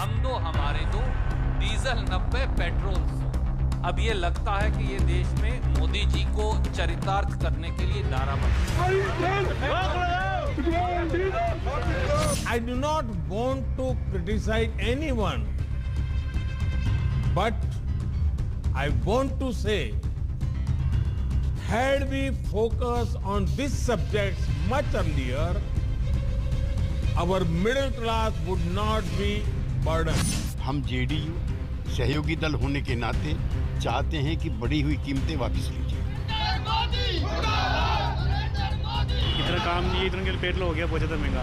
हम दो हमारे दो, डीजल 90 पेट्रोल 100। अब ये लगता है कि ये देश में मोदी जी को चरितार्थ करने के लिए नारा बना। I do not want to criticize anyone, but I want to say, had we focused on these subjects much earlier, our middle class would not be burdened. हम जेडीयू सहयोगी दल होने के नाते चाहते हैं कि बढ़ी हुई कीमतें वापस लीजिए। इतना काम नहीं, इतना पेट्रोल हो गया बहुत ज़्यादा महंगा,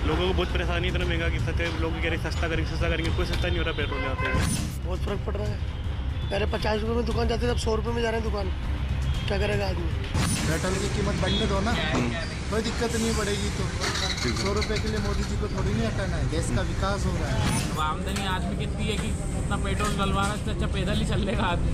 लोगों को बहुत परेशानी, इतना महंगा कि लोग कह रहे सस्ता करेंगे, कोई सस्ता नहीं हो रहा पेट्रोल यहाँ पे। बहुत फर्क पड़ रहा है, पहले 50 रुपए में दुकान जाते थे, अब 100 रुपए में जा रहे हैं दुकान, क्या करेगा आदमी। पेट्रोल की कीमत बढ़ने दो ना, कोई दिक्कत नहीं पड़ेगी। तो 100 रुपए के लिए मोदी जी को थोड़ी नहीं हटाना है, देश का विकास हो रहा है। अब आमदनी आदमी कितनी है कि उतना पेट्रोल डलवाना, इससे अच्छा पैदल ही चल लेगा आदमी।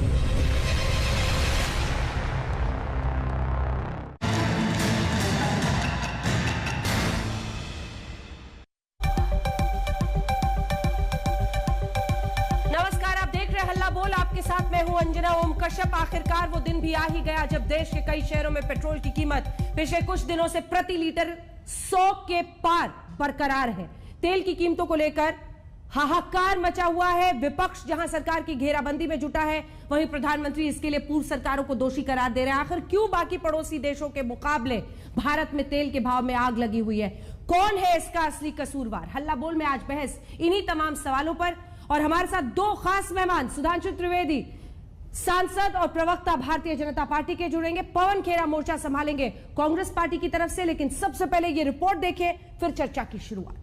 आपके साथ मैं हूं अंजना ओम कश्यप। आखिरकार वो दिन भी आ ही गया जब देश के कई शहरों में पेट्रोल की कीमत पिछले कुछ दिनों से प्रति लीटर 100 के पार बरकरार है। तेल की कीमतों को लेकर हाहाकार मचा हुआ है। विपक्ष जहां सरकार की घेराबंदी में जुटा है, वहीं प्रधानमंत्री इसके लिए पूर्व सरकारों को दोषी करार दे रहे हैं। आखिर क्यों बाकी पड़ोसी देशों के मुकाबले भारत में तेल के भाव में आग लगी हुई है? कौन है इसका असली कसूरवार? हल्ला बोल में आज बहस इन्हीं तमाम सवालों पर, और हमारे साथ दो खास मेहमान सुधांशु त्रिवेदी, सांसद और प्रवक्ता भारतीय जनता पार्टी के, जुड़ेंगे। पवन खेरा मोर्चा संभालेंगे कांग्रेस पार्टी की तरफ से। लेकिन सबसे पहले ये रिपोर्ट देखिए, फिर चर्चा की शुरुआत।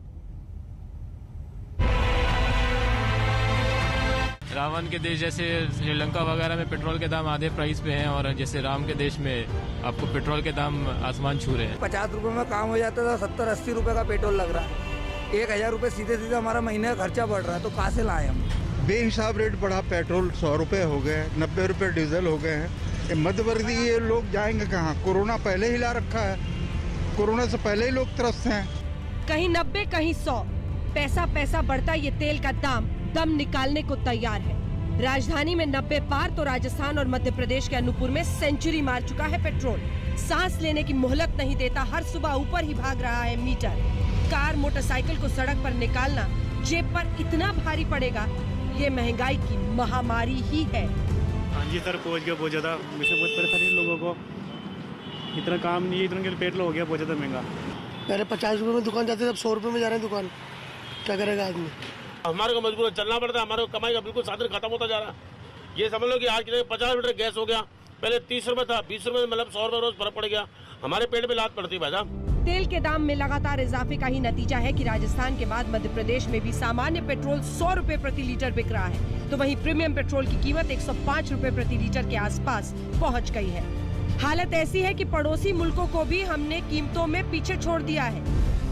रावण के देश जैसे श्रीलंका वगैरह में पेट्रोल के दाम आधे प्राइस पे हैं, और जैसे राम के देश में आपको पेट्रोल के दाम आसमान छू रहे हैं। 50 रुपए में काम हो जाता था, 70-80 रुपए का पेट्रोल लग रहा है। 1000 रुपए सीधे सीधे हमारा महीने का खर्चा बढ़ रहा है, तो कहाँ से लाए हम? बेहिसाब रेट बढ़ा, पेट्रोल 100 रुपए हो गए, 90 रुपए डीजल हो गए हैं। ये मध्यवर्गीय लोग जाएंगे कहाँ? कोरोना पहले ही ला रखा है, कोरोना से पहले ही लोग त्रस्त हैं। कहीं 90 कहीं 100, पैसा पैसा बढ़ता ये तेल का दाम दम निकालने को तैयार है। राजधानी में 90 पार तो राजस्थान और मध्य प्रदेश के अनूपपुर में सेंचुरी मार चुका है पेट्रोल। सांस लेने की मोहलत नहीं देता, हर सुबह ऊपर ही भाग रहा है मीटर। कार मोटरसाइकिल को सड़क पर निकालना जेब पर इतना भारी पड़ेगा, ये महंगाई की महामारी ही है। हाँ जी सर, पहुंच गया बहुत ज्यादा, मुझे बहुत परेशानी लोगों को, इतना काम नहीं, इतना पेट्रोल हो गया बहुत ज्यादा महंगा। पहले 50 रुपए में दुकान जाते थे, अब 100 रुपए में जा रहे हैं दुकान, क्या करेगा आदमी। हमारे को मजबूर चलना पड़ता है, हमारे कमाई का बिल्कुल साधन खत्म होता जा रहा है। ये समझ लो कि आज के 50 लीटर गैस हो गया, पहले 30 रुपए था, 20 रुपए, मतलब 100 रुपए रोज फर्क पड़ गया। हमारे पेट पे लात पड़ती है भाई साहब। तेल के दाम में लगातार इजाफे का ही नतीजा है कि राजस्थान के बाद मध्य प्रदेश में भी सामान्य पेट्रोल 100 रुपए प्रति लीटर बिक रहा है, तो वहीं प्रीमियम पेट्रोल की कीमत 105 रुपए प्रति लीटर के आसपास पहुंच गई है। हालत ऐसी है कि पड़ोसी मुल्कों को भी हमने कीमतों में पीछे छोड़ दिया है।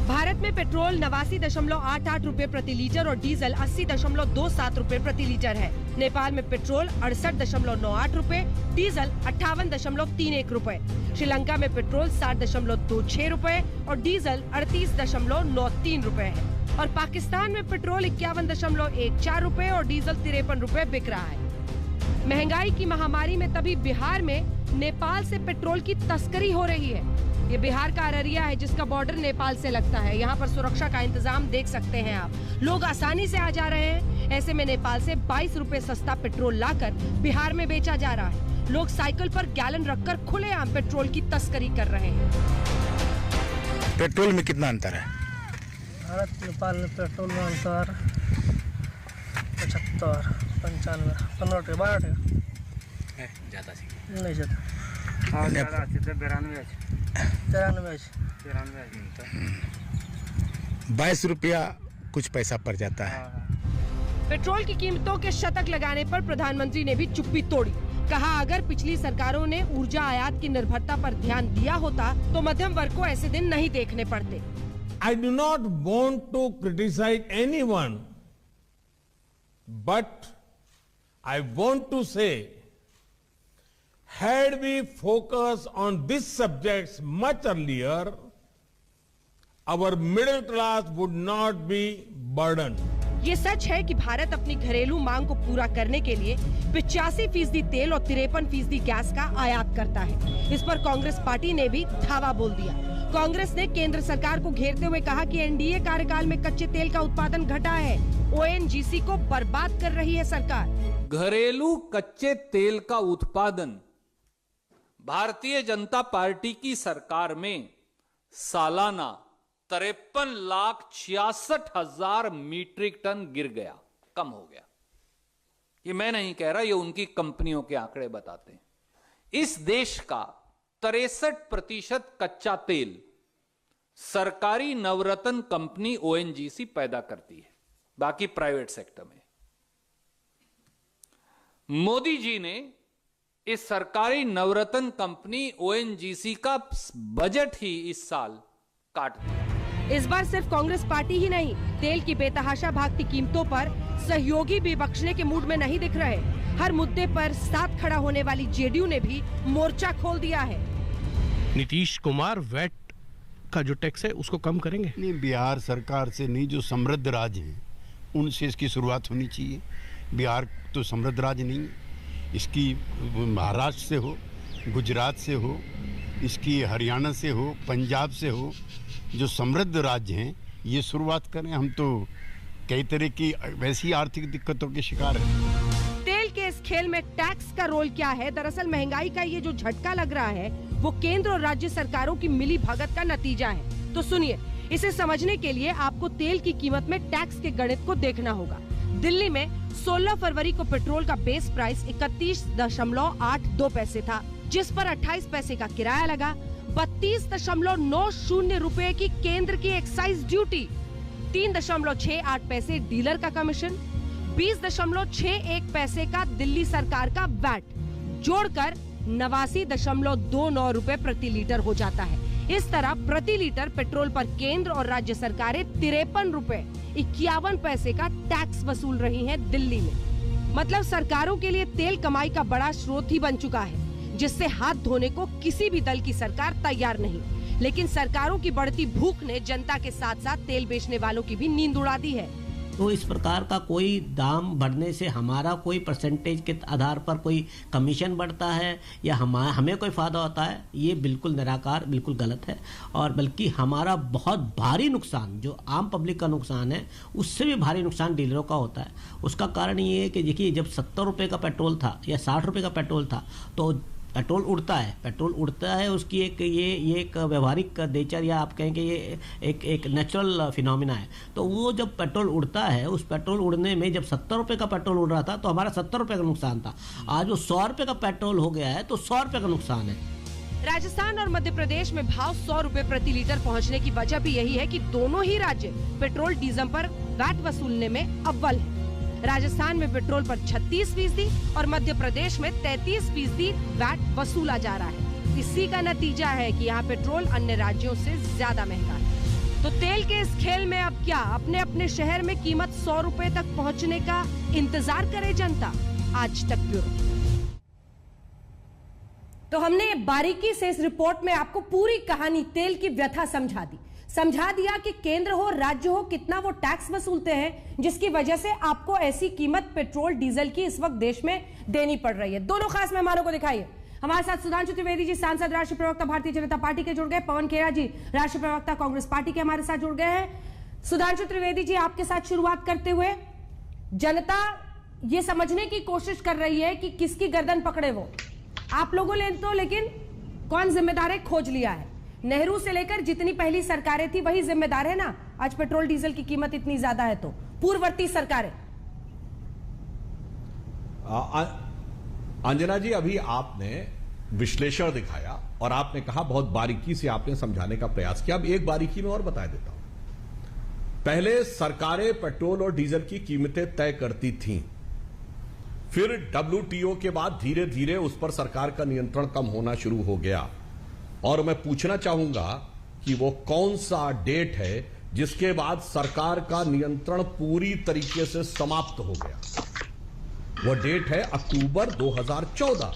भारत में पेट्रोल 89.88 रुपए प्रति लीटर और डीजल 80.27 रुपए प्रति लीटर है। नेपाल में पेट्रोल 68.98 रुपए, डीजल 58.31 रुपए। श्रीलंका में पेट्रोल 60.26 रुपए और डीजल 38.93 रुपए है। और पाकिस्तान में पेट्रोल 51.14 रुपए और डीजल 53 रुपए बिक रहा है। महंगाई की महामारी में तभी बिहार में नेपाल से पेट्रोल की तस्करी हो रही है। ये बिहार का अररिया है, जिसका बॉर्डर नेपाल से लगता है। यहाँ पर सुरक्षा का इंतजाम देख सकते हैं आप, लोग आसानी से आ जा रहे हैं। ऐसे में नेपाल से 22 रुपए सस्ता पेट्रोल लाकर बिहार में बेचा जा रहा है। लोग साइकिल पर गैलन रखकर खुलेआम पेट्रोल की तस्करी कर रहे हैं। पेट्रोल में कितना अंतर है? भारत नेपाल में पेट्रोल में अंतर 75, 95, 15, 12 ज्यादा नहीं ज्यादा, 22 रुपया कुछ पैसा पड़ जाता है। पेट्रोल की कीमतों के शतक लगाने पर प्रधानमंत्री ने भी चुप्पी तोड़ी। कहा, अगर पिछली सरकारों ने ऊर्जा आयात की निर्भरता पर ध्यान दिया होता तो मध्यम वर्ग को ऐसे दिन नहीं देखने पड़ते। I do not want to criticize anyone, but I want to say, had we focused on these subjects much earlier, our middle class would not be burdened. ये सच है कि भारत अपनी घरेलू मांग को पूरा करने के लिए 85% तेल और 53% गैस का आयात करता है। इस पर कांग्रेस पार्टी ने भी धावा बोल दिया। कांग्रेस ने केंद्र सरकार को घेरते हुए कहा कि एनडीए कार्यकाल में कच्चे तेल का उत्पादन घटा है, ओएनजीसी को बर्बाद कर रही है सरकार। घरेलू कच्चे तेल का उत्पादन भारतीय जनता पार्टी की सरकार में सालाना 53,66,000 मीट्रिक टन गिर गया, कम हो गया। ये मैं नहीं कह रहा, ये उनकी कंपनियों के आंकड़े बताते हैं। इस देश का 63% कच्चा तेल सरकारी नवरत्न कंपनी ओएनजीसी पैदा करती है, बाकी प्राइवेट सेक्टर में। मोदी जी ने इस सरकारी नवरत्न कंपनी ओएनजीसी का बजट ही इस साल काट दिया। इस बार सिर्फ कांग्रेस पार्टी ही नहीं, तेल की बेतहाशा भागती कीमतों पर सहयोगी भी बख्शने के मूड में नहीं दिख रहे। हर मुद्दे पर साथ खड़ा होने वाली जेडीयू ने भी मोर्चा खोल दिया है। नीतीश कुमार वैट का जो टैक्स है उसको कम करेंगे? नहीं, बिहार सरकार से नहीं, जो समृद्ध राज्य हैं उनसे इसकी शुरुआत होनी चाहिए। बिहार तो समृद्ध राज्य नहीं है, इसकी महाराष्ट्र से हो, गुजरात से हो, इसकी हरियाणा से हो, पंजाब से हो, जो समृद्ध राज्य हैं ये शुरुआत करें। हम तो कई तरह की वैसी आर्थिक दिक्कतों के शिकार हैं। तेल के इस खेल में टैक्स का रोल क्या है? दरअसल महंगाई का ये जो झटका लग रहा है वो केंद्र और राज्य सरकारों की मिली भगत का नतीजा है। तो सुनिए, इसे समझने के लिए आपको तेल की कीमत में टैक्स के गणित को देखना होगा। दिल्ली में 16 फरवरी को पेट्रोल का बेस प्राइस 31.82 पैसे था, जिस पर 28 पैसे का किराया लगा, 32.90 रुपए की केंद्र की एक्साइज ड्यूटी, 3.68 पैसे डीलर का कमीशन, 20.61 पैसे का दिल्ली सरकार का वैट, जोड़कर 89.29 रुपए प्रति लीटर हो जाता है। इस तरह प्रति लीटर पेट्रोल पर केंद्र और राज्य सरकारें 53 रुपए 51 पैसे का टैक्स वसूल रही हैं दिल्ली में। मतलब सरकारों के लिए तेल कमाई का बड़ा स्रोत ही बन चुका है, जिससे हाथ धोने को किसी भी दल की सरकार तैयार नहीं। लेकिन सरकारों की बढ़ती भूख ने जनता के साथ साथ तेल बेचने वालों की भी नींद उड़ा दी है। तो इस प्रकार का कोई दाम बढ़ने से हमारा कोई परसेंटेज के आधार पर कोई कमीशन बढ़ता है या हमें कोई फायदा होता है, ये बिल्कुल निराकार, बिल्कुल गलत है। और बल्कि हमारा बहुत भारी नुकसान, जो आम पब्लिक का नुकसान है, उससे भी भारी नुकसान डीलरों का होता है। उसका कारण ये है कि देखिए, जब 70 रुपये का पेट्रोल था या 60 रुपये का पेट्रोल था तो पेट्रोल उड़ता है, उसकी ये एक व्यवहारिक नेचर, या आप कहें कि ये एक नेचुरल फिनोमिना है। तो वो जब पेट्रोल उड़ता है, उस पेट्रोल उड़ने में जब 70 रुपये का पेट्रोल उड़ रहा था तो हमारा 70 रुपये का नुकसान था। आज वो 100 रुपये का पेट्रोल हो गया है तो 100 रुपये का नुकसान है। राजस्थान और मध्य प्रदेश में भाव 100 रुपए प्रति लीटर पहुंचने की वजह भी यही है कि दोनों ही राज्य पेट्रोल डीजल पर वैट वसूलने में अव्वल है। राजस्थान में पेट्रोल पर 36% और मध्य प्रदेश में 33% वैट वसूला जा रहा है। इसी का नतीजा है कि यहाँ पेट्रोल अन्य राज्यों से ज्यादा महंगा है। तो तेल के इस खेल में अब क्या अपने अपने शहर में कीमत 100 रुपए तक पहुँचने का इंतजार करे जनता? आज तक ब्यूरो। तो हमने बारीकी से इस रिपोर्ट में आपको पूरी कहानी तेल की व्यथा समझा दिया कि केंद्र हो राज्य हो कितना वो टैक्स वसूलते हैं, जिसकी वजह से आपको ऐसी कीमत पेट्रोल डीजल की इस वक्त देश में देनी पड़ रही है। दोनों खास मेहमानों को दिखाइए। हमारे साथ सुधांशु त्रिवेदी जी, सांसद, राष्ट्रीय प्रवक्ता भारतीय जनता पार्टी के जुड़ गए। पवन खेरा जी, राष्ट्रीय प्रवक्ता कांग्रेस पार्टी के हमारे साथ जुड़ गए हैं। सुधांशु त्रिवेदी जी, आपके साथ शुरुआत करते हुए, जनता ये समझने की कोशिश कर रही है कि किसकी गर्दन पकड़े वो। आप लोगों ने तो लेकिन कौन जिम्मेदार है खोज लिया है। नेहरू से लेकर जितनी पहली सरकारें थी वही जिम्मेदार है ना, आज पेट्रोल डीजल की कीमत इतनी ज्यादा है। तो पूर्ववर्ती सरकारें। अंजना जी, अभी आपने विश्लेषण दिखाया और आपने कहा, बहुत बारीकी से आपने समझाने का प्रयास किया। अब एक बारीकी में और बता देता हूं। पहले सरकारें पेट्रोल और डीजल की कीमतें तय करती थीं, फिर WTO के बाद धीरे धीरे उस पर सरकार का नियंत्रण कम होना शुरू हो गया। और मैं पूछना चाहूंगा कि वो कौन सा डेट है जिसके बाद सरकार का नियंत्रण पूरी तरीके से समाप्त हो गया? वो डेट है अक्टूबर 2014।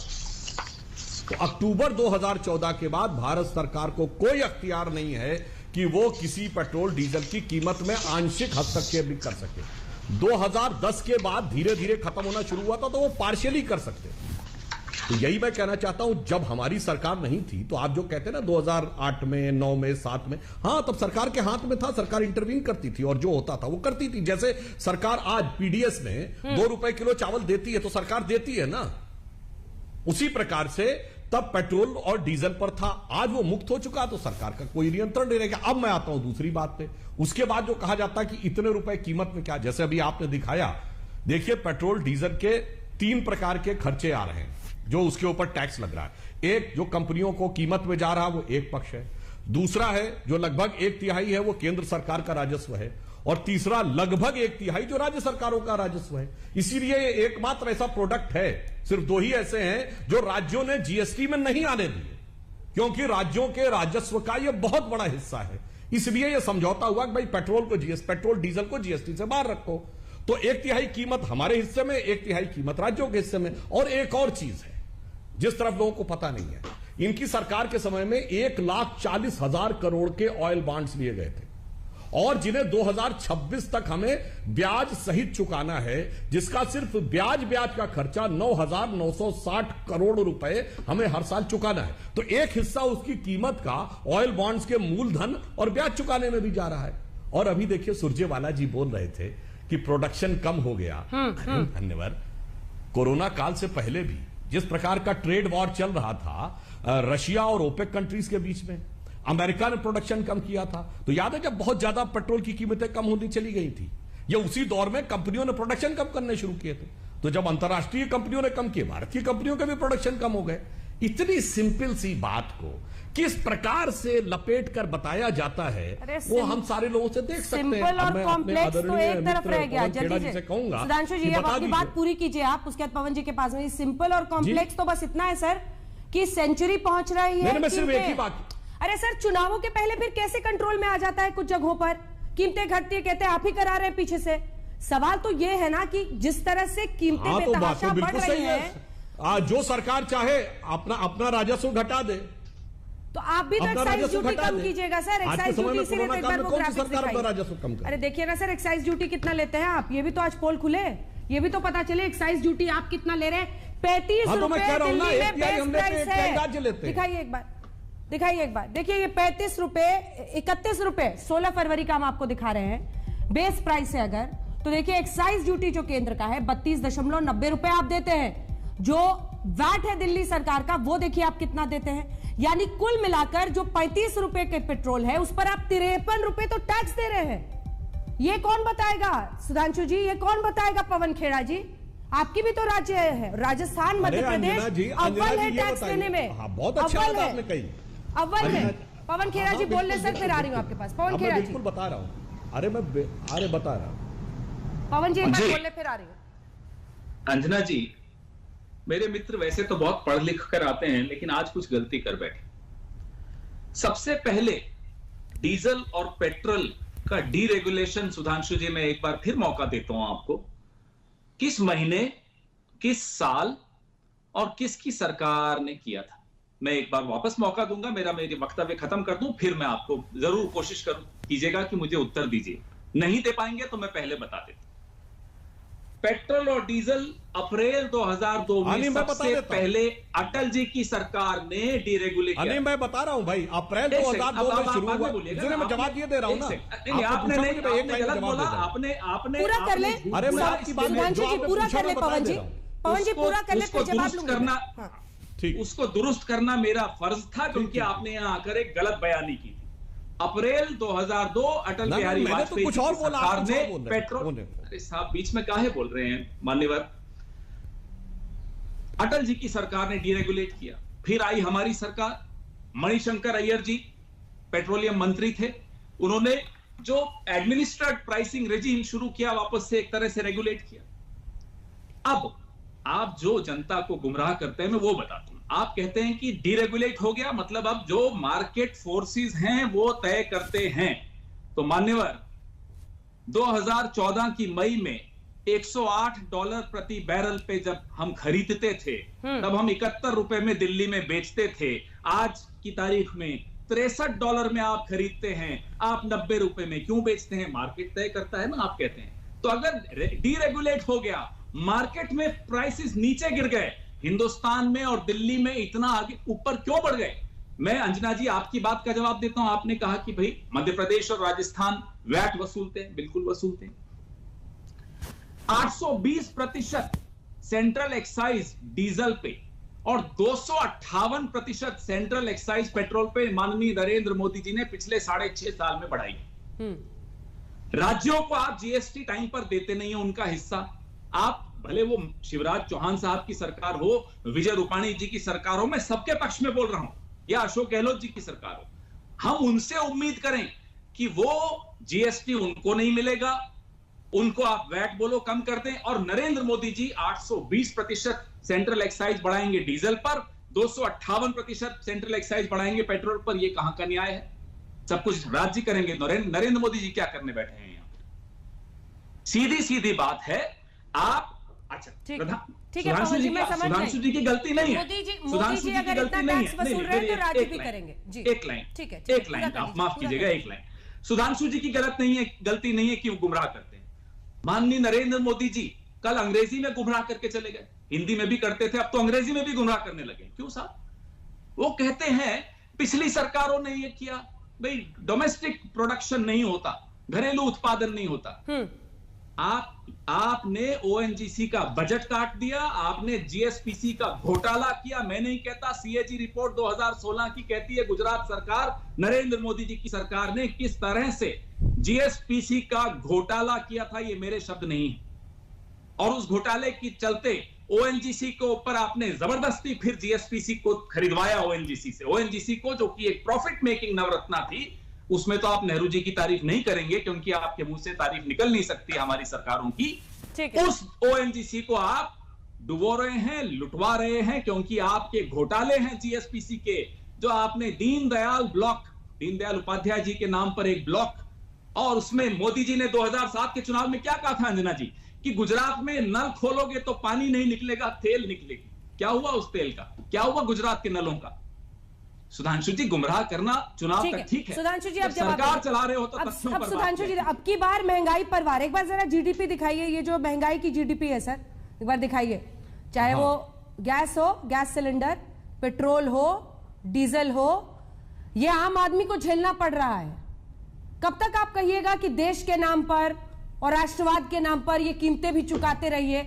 तो अक्टूबर 2014 के बाद भारत सरकार को कोई अख्तियार नहीं है कि वो किसी पेट्रोल डीजल की कीमत में आंशिक हस्तक्षेप भी कर सके। 2010 के बाद धीरे धीरे खत्म होना शुरू हुआ था, तो वो पार्शियली कर सकते थे। तो यही मैं कहना चाहता हूं, जब हमारी सरकार नहीं थी तो आप जो कहते हैं ना 2008 में, 9 में, 7 में, हां तब सरकार के हाथ में था, सरकार इंटरवीन करती थी और जो होता था वो करती थी। जैसे सरकार आज पीडीएस में 2 रुपए किलो चावल देती है तो सरकार देती है ना, उसी प्रकार से तब पेट्रोल और डीजल पर था, आज वो मुक्त हो चुका तो सरकार का कोई नियंत्रण नहीं रहेगा। अब मैं आता हूं दूसरी बात पे, उसके बाद जो कहा जाता है कि इतने रुपए कीमत में क्या, जैसे अभी आपने दिखाया, देखिए पेट्रोल डीजल के 3 प्रकार के खर्चे आ रहे हैं जो उसके ऊपर टैक्स लग रहा है। एक जो कंपनियों को कीमत में जा रहा है वो एक पक्ष है, दूसरा है जो लगभग 1/3 है वो केंद्र सरकार का राजस्व है, और तीसरा लगभग 1/3 जो राज्य सरकारों का राजस्व है। इसीलिए ये एकमात्र ऐसा प्रोडक्ट है, सिर्फ 2 ही ऐसे हैं जो राज्यों ने जीएसटी में नहीं आने दिए, क्योंकि राज्यों के राजस्व का यह बहुत बड़ा हिस्सा है। इसलिए यह समझौता हुआ कि भाई पेट्रोल डीजल को जीएसटी से बाहर रखो, तो 1/3 कीमत हमारे हिस्से में, 1/3 कीमत राज्यों के हिस्से में। और एक और चीज है जिस तरफ लोगों को पता नहीं है, इनकी सरकार के समय में 1,40,000 करोड़ के ऑयल बॉन्ड्स लिए गए थे, और जिन्हें 2026 तक हमें ब्याज सहित चुकाना है, जिसका सिर्फ ब्याज का खर्चा 9,960 करोड़ रुपए हमें हर साल चुकाना है। तो एक हिस्सा उसकी कीमत का ऑयल बॉन्ड्स के मूलधन और ब्याज चुकाने में भी जा रहा है। और अभी देखिए सुरजेवाला जी बोल रहे थे कि प्रोडक्शन कम हो गया। धन्यवाद। कोरोना काल से पहले भी जिस प्रकार का ट्रेड वॉर चल रहा था रशिया और ओपेक कंट्रीज के बीच में, अमेरिका ने प्रोडक्शन कम किया था, तो याद है जब बहुत ज्यादा पेट्रोल की कीमतें कम होती चली गई थी, ये उसी दौर में कंपनियों ने प्रोडक्शन कम करने शुरू किए थे। तो जब अंतरराष्ट्रीय कंपनियों ने कम किए, भारत की कंपनियों के भी प्रोडक्शन कम हो गए। इतनी सिंपल सी बात को किस प्रकार से लपेट कर बताया जाता है वो हम सारे लोगों से देख सकते हैं। सिंपल और कॉम्प्लेक्स तो एक तरफ रह गया। जल्दी से कहूंगा सुधांशु जी अब अपनी बात पूरी कीजिए आप, उसके बाद पवन जी के पास में। सिंपल और कॉम्प्लेक्स तो बस इतना है सर कि सेंचुरी पहुंच रही है। मैं सिर्फ एक ही बात, अरे सर चुनावों के पहले फिर कैसे कंट्रोल में आ जाता है कुछ जगहों पर, कीमतें घटती है, कहते हैं आप ही करा रहे हैं पीछे से। सवाल तो ये है ना कि जिस तरह से कीमतें बेतहाशा बढ़ रही है, जो सरकार चाहे अपना राजस्व घटा दे, तो आप भी तो एक्साइज ड्यूटी कम कीजिएगा सर। एक्साइज ड्यूटी इसीलिए तो एक बार वो ग्राफिक्स दिखाइए। अरे देखिए ना सर, एक्साइज ड्यूटी कितना लेते हैं आप, ये भी तो आज पोल खुले, ये भी तो पता चले एक्साइज ड्यूटी आप कितना ले रहे हैं। 35 रुपए दिल्ली में बेस प्राइस है। दिखाइए एक बार, दिखाइए एक बार, देखिए ये 35 रुपए, 31 रुपए 16 फरवरी का हम आपको दिखा रहे हैं बेस प्राइस है। अगर तो देखिए एक्साइज ड्यूटी जो केंद्र का है 32.90 रुपए आप देते हैं, जो वैट है दिल्ली सरकार का वो देखिए आप कितना देते हैं। यानी कुल मिलाकर जो 35 रुपए के पेट्रोल है उस पर आप 53 रुपए तो टैक्स दे रहे हैं। ये कौन बताएगा सुधांशु जी, ये कौन बताएगा पवन खेड़ा जी? आपकी भी तो राज्य है, राजस्थान मध्य प्रदेश अव्वल है टैक्स देने में। बहुत अच्छा आपने कही, अव्वल है। पवन खेड़ा जी बोल रहे सर, फिर आ रही हूं आपके पास। पवन खेड़ा जी बिल्कुल बता रहा हूं, अरे बता रहा हूं। पवन जी एक बार बोल ले, फिर आ रही हूं। अंजना जी, मेरे मित्र वैसे तो बहुत पढ़ लिख कर आते हैं, लेकिन आज कुछ गलती कर बैठे। सबसे पहले डीजल और पेट्रोल का डीरेगुलेशन, सुधांशु जी मैं एक बार फिर मौका देता हूं आपको, किस महीने, किस साल और किसकी सरकार ने किया था? मैं एक बार वापस मौका दूंगा, मेरे वक्तव्य खत्म कर दूं, फिर मैं आपको जरूर कोशिश कीजिएगा कि मुझे उत्तर दीजिए। नहीं दे पाएंगे तो मैं पहले बता देता हूं। पेट्रोल और डीजल अप्रैल 2002 में सबसे पहले अटल जी की सरकार ने डीरेगुलेट किया। मैं बता रहा हूं भाई, अप्रैल 2002 में शुरू हुआ। मैं जवाब ये दे रहा हूं ना। नहीं, आपने गलत बोला, आपने पूरा कर ले। अरे मैं आपकी बात पूरा कर ले पवन जी, पवन जी पूरा कर ले, फिर जवाब लूंगा। उसको दुरुस्त करना मेरा फर्ज था, क्योंकि आपने यहाँ आकर एक गलत बयानी की। अप्रैल 2002 अटल बिहारी वाजपेयी की सरकार ने पेट्रोल, अरे साहब बीच में काहे बोल रहे हैं मान्यवर, अटल जी की सरकार ने डीरेगुलेट किया। फिर आई हमारी सरकार, मणिशंकर अय्यर जी पेट्रोलियम मंत्री थे, उन्होंने जो एडमिनिस्ट्रेड प्राइसिंग रेजिम शुरू किया, वापस से एक तरह से रेगुलेट किया। अब आप जो जनता को गुमराह करते हैं मैं वो बताता हूं। आप कहते हैं कि डीरेगुलेट हो गया, मतलब अब जो मार्केट फोर्सेस हैं वो तय करते हैं। तो मान्यवर 2014 की मई में $108 प्रति बैरल पे जब हम खरीदते थे, तब हम 71 रुपए में दिल्ली में बेचते थे। आज की तारीख में $63 में आप खरीदते हैं, आप 90 रुपए में क्यों बेचते हैं? मार्केट तय करता है ना। आप कहते हैं तो अगर डीरेगुलेट हो गया, मार्केट में प्राइसेस नीचे गिर गए, हिंदुस्तान में और दिल्ली में इतना आगे ऊपर क्यों बढ़ गए? मैं अंजना जी आपकी बात का जवाब देता हूं। आपने कहा कि भाई मध्य प्रदेश और राजस्थान वैट वसूलते हैं, बिल्कुल वसूलते हैं। 820% सेंट्रल एक्साइज डीजल पे और 258% सेंट्रल एक्साइज पेट्रोल पे माननीय नरेंद्र मोदी जी ने पिछले 6.5 साल में बढ़ाई। राज्यों को आप जीएसटी टाइम पर देते नहीं है उनका हिस्सा। आप भले वो शिवराज चौहान साहब की सरकार हो, विजय रूपाणी जी की सरकार हो, मैं सबके पक्ष में बोल रहा हूं, या अशोक गहलोत जी की सरकार हो, हम उनसे उम्मीद करें कि वो जीएसटी उनको नहीं मिलेगा, उनको आप वैट बोलो कम कर दें। और नरेंद्र मोदी जी 820% सेंट्रल एक्साइज बढ़ाएंगे डीजल पर, 258% सेंट्रल एक्साइज बढ़ाएंगे पेट्रोल पर। ये कहां का न्याय है? सब कुछ राज्य करेंगे, नरेंद्र मोदी जी क्या करने बैठे हैं यहां? सीधी सीधी बात है। आप अच्छा ठीक है, सुधांशु जी की गलती नहीं है, सुधांशु जी की गलती नहीं है। एक लाइन, ठीक है, एक लाइन आप माफ कीजिएगा, एक लाइन। सुधांशु जी की गलती नहीं है कि वो गुमराह करते हैं। माननीय नरेंद्र मोदी जी कल अंग्रेजी में गुमराह करके चले गए, हिंदी में भी करते थे, अब तो अंग्रेजी में भी गुमराह करने लगे। क्यों साहब? वो कहते हैं पिछली सरकारों ने ये किया, भाई डोमेस्टिक प्रोडक्शन नहीं होता, घरेलू उत्पादन नहीं होता। आपने ओएनजीसी का बजट काट दिया, आपने जीएसपीसी का घोटाला किया। मैं नहीं कहता, सीएजी रिपोर्ट 2016 की कहती है गुजरात सरकार, नरेंद्र मोदी जी की सरकार ने किस तरह से जीएसपीसी का घोटाला किया था, ये मेरे शब्द नहीं है। और उस घोटाले की चलते ओएनजीसी के ऊपर आपने जबरदस्ती फिर जीएसपीसी को खरीदवाया ओएनजीसी से। ओएनजीसी को, जो कि एक प्रॉफिट मेकिंग नवरत्ना थी, उसमें तो आप नेहरू जी की तारीफ नहीं करेंगे क्योंकि आपके मुंह से तारीफ निकल नहीं सकती हमारी सरकारों की। उस ओएनजीसी को आप डुबो रहे हैं, लुटवा रहे हैं, क्योंकि आपके घोटाले हैं जीएसपीसी के। जो आपने दीनदयाल उपाध्याय जी के नाम पर एक ब्लॉक, और उसमें मोदी जी ने 2007 के चुनाव में क्या कहा था अंजना जी, कि गुजरात में नल खोलोगे तो पानी नहीं निकलेगा, तेल निकलेगी। क्या हुआ उस तेल का? क्या हुआ गुजरात के नलों का? सुधांशु जी, गुमराह करना चुनाव तक ठीक है, सुधांशु जी अब सरकार चला रहे हो तो अब सुधांशु जी अब की बार महंगाई पर वार, एक बार जरा जीडीपी दिखाइए, ये जो महंगाई की जीडीपी है सर, एक बार दिखाइए। चाहे वो गैस हो, गैस सिलेंडर, पेट्रोल हो, डीजल हो, ये आम आदमी को झेलना पड़ रहा है। कब तक आप कहिएगा कि देश के नाम पर और राष्ट्रवाद के नाम पर ये कीमतें भी चुकाते रहिए?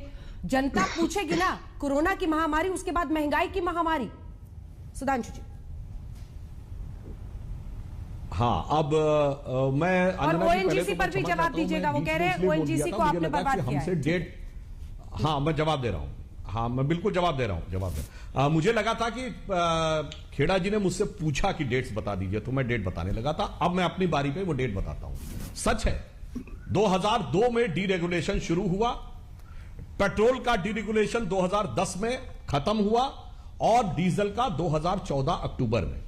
जनता पूछेगी ना, कोरोना की महामारी, उसके बाद महंगाई की महामारी। सुधांशु जी। हाँ, अब मैं और ओएनजीसी पर भी जवाब दीजिएगा। वो कह रहे हैं ओएनजीसी को आपने बर्बाद किया है। डेट, हाँ मैं जवाब दे रहा हूं, हाँ मैं बिल्कुल जवाब दे रहा हूं। मुझे लगा था कि खेड़ा जी ने मुझसे पूछा कि डेट्स बता दीजिए, तो मैं डेट बताने लगा था। अब मैं अपनी बारी पे वो डेट बताता हूं। सच है, 2002 में डीरेगुलेशन शुरू हुआ, पेट्रोल का डीरेगुलेशन 2010 में खत्म हुआ और डीजल का 2014 अक्टूबर में।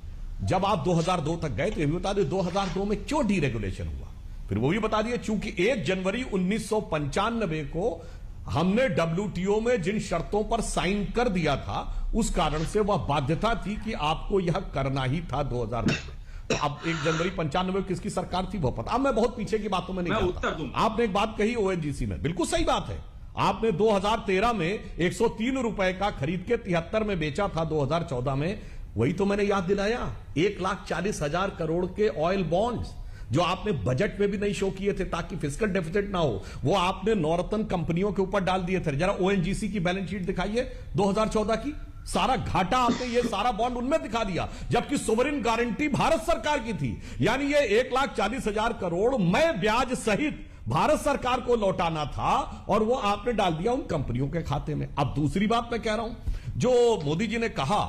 जब आप 2002 तक गए तो ये भी बता दिए 2002 में क्यों डीरेगुलेशन हुआ, फिर वो भी बता दिए चूंकि 1 जनवरी 1995 को हमने डब्ल्यूटीओ में जिन शर्तों पर साइन कर दिया था, उस कारण से वह बाध्यता थी कि आपको यह करना ही था 2002 में। तो अब 1 जनवरी 95 में किसकी सरकार थी वो पता। अब मैं बहुत पीछे की बातों में नहीं जाता। आपने एक बात कही ओएनजीसी में, बिल्कुल सही बात है। आपने 2013 में 103 रुपए का खरीद के 73 में बेचा था 2014 में। वही तो मैंने याद दिलाया, 1,40,000 करोड़ के ऑयल बॉन्ड्स जो आपने बजट में भी नहीं शो किए थे ताकि फिस्कल डेफिसिट ना हो, वो आपने नौरत्न कंपनियों के ऊपर डाल दिए थे। जरा ओएनजीसी की बैलेंस शीट दिखाइए 2014 की, सारा घाटा आपने ये सारा बॉन्ड उनमें दिखा दिया, जबकि सोवरिन गारंटी भारत सरकार की थी। यानी ये 1,40,000 करोड़ मैं ब्याज सहित भारत सरकार को लौटाना था और वो आपने डाल दिया उन कंपनियों के खाते में। अब दूसरी बात मैं कह रहा हूं, जो मोदी जी ने कहा,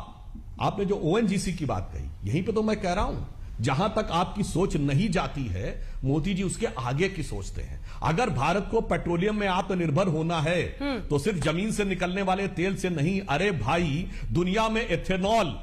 आपने जो ओएनजीसी की बात कही, यहीं पे तो मैं कह रहा हूं, जहां तक आपकी सोच नहीं जाती है, मोदी जी उसके आगे की सोचते हैं। अगर भारत को पेट्रोलियम में आत्मनिर्भर होना है तो सिर्फ जमीन से निकलने वाले तेल से नहीं। अरे भाई, दुनिया में एथेनॉल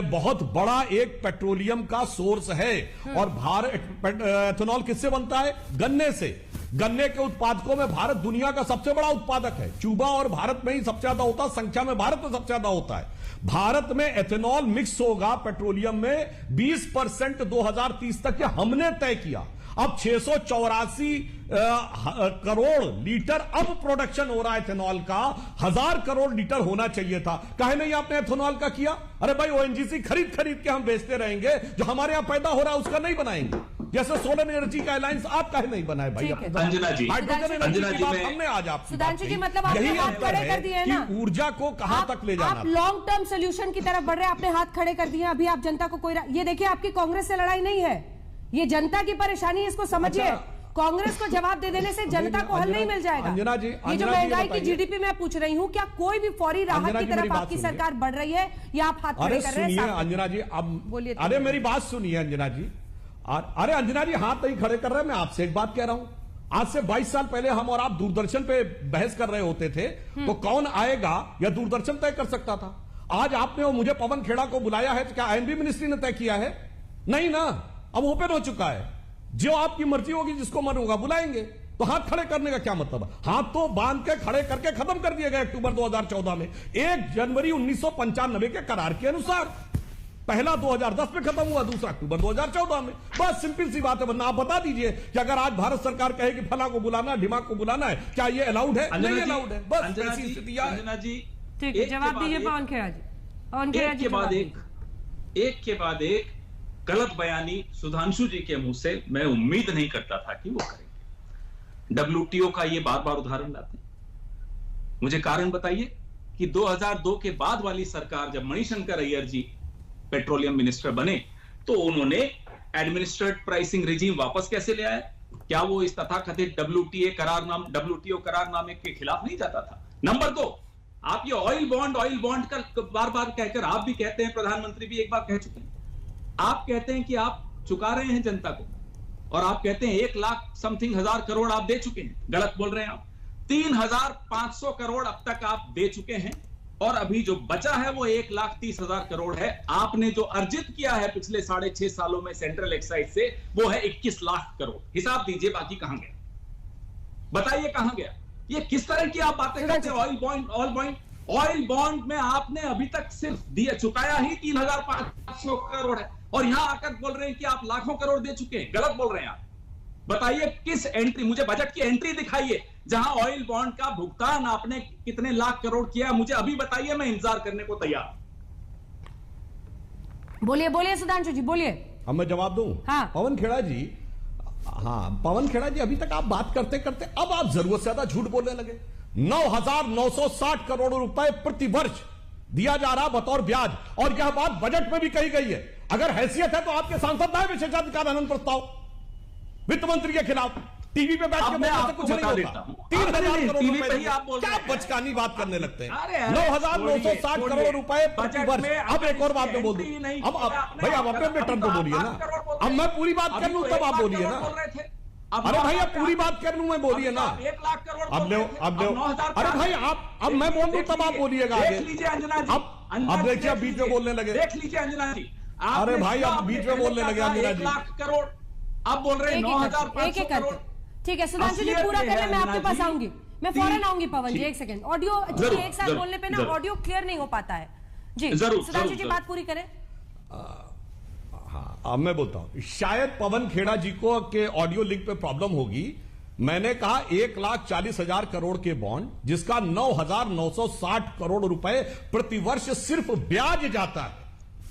बहुत बड़ा एक पेट्रोलियम का सोर्स है और भारत एथेनॉल किससे बनता है? गन्ने से। गन्ने के उत्पादकों में भारत दुनिया का सबसे बड़ा उत्पादक है। क्यूबा और भारत में ही सबसे ज्यादा होता है, संख्या में भारत में सबसे ज्यादा होता है। भारत में एथेनॉल मिक्स होगा पेट्रोलियम में 20% 2030 तक, हमने तय किया। अब 684 करोड़ लीटर अब प्रोडक्शन हो रहा है इथेनॉल का। 1000 करोड़ लीटर होना चाहिए था। काहे नहीं आपने इथेनॉल का किया? अरे भाई ओएनजीसी खरीद के हम बेचते रहेंगे, जो हमारे यहां पैदा हो रहा है उसका नहीं बनाएंगे। जैसे सोलर एनर्जी का अलायंस आप काहे नहीं बनाए भाई? अंजना जी, हाइड्रोजन एनर्जी की बात हमने आज आपकी सुधांशु जी, मतलब आपने हाथ खड़े कर दिए ना, ऊर्जा को कहां तक ले जाना। आप लॉन्ग टर्म सोल्यूशन की तरफ बढ़ रहे हैं, आपने हाथ खड़े कर दिए। अभी आप जनता को कोई, ये देखिए आपकी कांग्रेस से लड़ाई नहीं है, ये जनता की परेशानी है, इसको समझिए। कांग्रेस को जवाब दे देने से जनता को हल नहीं मिल जाएगा। अंजना जी, ये जो महंगाई की जीडीपी मैं पूछ रही हूँ, क्या कोई भी फौरी राहत की तरफ आपकी सरकार बढ़ रही है या आप हाथ खड़े कर रहे हैं? अंजना जी अब बोलिए, अरे मेरी बात सुनिए अंजना जी। अरे अंजना जी हाथ नहीं खड़े कर रहे, मैं आपसे एक बात कह रहा हूं। आज से 22 साल पहले हम और आप दूरदर्शन पे बहस कर रहे होते थे तो कौन आएगा या दूरदर्शन तय कर सकता था। आज आपने और मुझे पवन खेड़ा को बुलाया है तो क्या आईएनबी मिनिस्ट्री ने तय किया है? नहीं ना, अब ओपन हो चुका है। जो आपकी मर्जी होगी, जिसको मन होगा बुलाएंगे। तो हाथ खड़े करने का क्या मतलब है? हाथ तो बांध के खड़े करके खत्म कर दिए गए अक्टूबर 2014 में। 1 जनवरी 1995 के करार के अनुसार पहला 2010 में खत्म हुआ, दूसरा अक्टूबर 2014 में। बस सिंपल सी बात है। वरना आप बता दीजिए कि अगर आज भारत सरकार कहे कि फला को बुलाना, ढिमा को बुलाना है, क्या ये अलाउड है? नहीं अलाउड है। बस ऐसी स्थितियां हैं। अंजना जी, ठीक है, जवाब दीजिए पवन खेड़ा जी। पवन खेड़ा जी, एक के बाद एक गलत बयानी सुधांशु जी के मुंह से मैं उम्मीद नहीं करता था कि वो करेंगे। WTO का ये बार बार उदाहरण लाते हैं। मुझे कारण बताइए कि 2002 के बाद वाली सरकार, जब मणिशंकर अय्यर जी पेट्रोलियम मिनिस्टर बने, तो उन्होंने एडमिनिस्ट्रेटेड प्राइसिंग रिजीम वापस कैसे ले आए? क्या वो इस तथाकथित WTO करारनामे के खिलाफ नहीं जाता था? नंबर 2, आप ये ऑयल बॉन्ड का बार बार कहकर आप भी कहते हैं, प्रधानमंत्री भी एक बार कह चुके हैं, आप कहते हैं कि आप चुका रहे हैं जनता को, और आप कहते हैं 1 लाख समथिंग हजार करोड़ आप दे चुके हैं। गलत बोल रहे हैं आप। 3500 करोड़ अब तक आप दे चुके हैं, और अभी जो बचा है वो 1,30,000 करोड़ है। आपने जो अर्जित किया है पिछले 6.5 सालों में सेंट्रल एक्साइज से, वो है 21 लाख करोड़। हिसाब दीजिए बाकी कहां गया, बताइए कहां गया। ये किस तरह की आप बातें करते हैं? ऑयल बॉन्ड में आपने अभी तक सिर्फ दिया, चुकाया ही 3,500 करोड़ है, और यहां आकर बोल रहे हैं कि आप लाखों करोड़ दे चुके हैं। गलत बोल रहे हैं आप। बताइए किस एंट्री, मुझे बजट की एंट्री दिखाइए जहां ऑयल बॉन्ड का भुगतान आपने कितने लाख करोड़ किया, मुझे अभी बताइए, मैं इंतजार करने को तैयार। बोलिए सुधांशु जी, बोलिए। अब मैं जवाब दूं? हाँ। पवन खेड़ा जी, हाँ पवन खेड़ा जी, अभी तक आप बात करते करते अब आप जरूरत से ज्यादा झूठ बोलने लगे। 9,960 करोड़ रुपए प्रति वर्ष दिया जा रहा बतौर ब्याज, और यह बात बजट में भी कही गई है। अगर हैसियत है तो आपके सांसद लाए विशेषाधिकार हनन प्रस्ताव वित्त मंत्री के खिलाफ, टीवी पे बैठ के बोलने से कुछ नहीं होता। 3,000 करोड़ रुपए, क्या बचकानी बात करने लगते हैं। 9,960 करोड़ रुपए प्रति वर्ष। अब एक और बात में बोल दूं, अब भाई आप अपने टर्म पे बोलिए ना। अब मैं पूरी बात कर लूं तब आप बोलिए ना। अरे भाई आप पूरी बात कर लूं, मैं बोलिए ना। 1 लाख करोड़ अब अरे भाई आप, अब मैं बोल दूं तब आप बोलिएगा आगे। देख लीजिए अंजना जी, अब देखिए बीच में बोलने लगे। देख लीजिए अंजना जी, अरे भाई आप बीच में बोलने लगे अंजना जी। 1 लाख करोड़, आप बोल रहे हैं 9,500 करोड़। ठीक है सुधांशु जी, पूरा करने मैं आपके पास आऊंगी, मैं फौरन आऊंगी। पवन जी 1 सेकंड, ऑडियो एक साथ बोलने पे ना ऑडियो क्लियर नहीं हो पाता है जी। सुधांशु जी बात पूरी करें। हाँ अब मैं बोलता हूं, शायद पवन खेड़ा जी को के ऑडियो लिंक पे प्रॉब्लम होगी। मैंने कहा 1,40,000 करोड़ के बॉन्ड, जिसका 9,960 करोड़ रुपए प्रतिवर्ष सिर्फ ब्याज जाता है,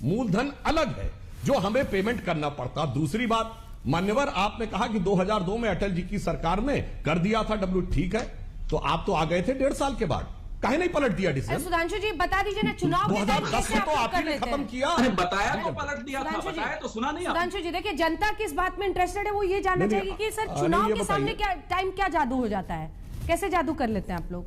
मूलधन अलग है जो हमें पेमेंट करना पड़ता। दूसरी बात, मान्यवर आपने कहा कि 2002 में अटल जी की सरकार ने कर दिया था ठीक है, तो आप तो आ गए थे 1.5 साल के बाद, काहे नहीं पलट दिया डिसीजन? सुधांशु जी बता दीजिए ना, चुनाव के टाइम कैसे आप आपने खत्म किया? अरे बताया तो पलट दिया था, बताया तो सुना नहीं। सुधांशु जी देखिए, जनता किस बात में इंटरेस्टेड है वो ये जानना चाहिए कि सर चुनाव के सामने क्या टाइम क्या जादू हो जाता है, कैसे जादू कर लेते हैं आप लोग?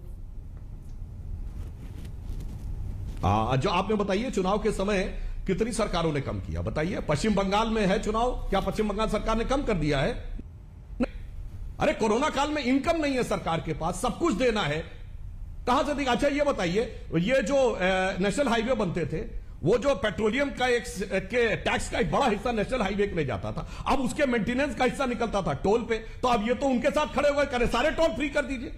जो आपने बताइए चुनाव के समय कितनी सरकारों ने कम किया, बताइए। पश्चिम बंगाल में है चुनाव, क्या पश्चिम बंगाल सरकार ने कम कर दिया है? अरे कोरोना काल में इनकम नहीं है सरकार के पास, सब कुछ देना है, कहां से देगा? अच्छा ये बताइए, ये जो नेशनल हाईवे बनते थे, वो जो पेट्रोलियम का के टैक्स का एक बड़ा हिस्सा नेशनल हाईवे के लिए जाता था, अब उसके मेंटेनेंस का हिस्सा निकलता था टोल पे। तो अब ये तो उनके साथ खड़े हुए करे, सारे टोल फ्री कर दीजिए,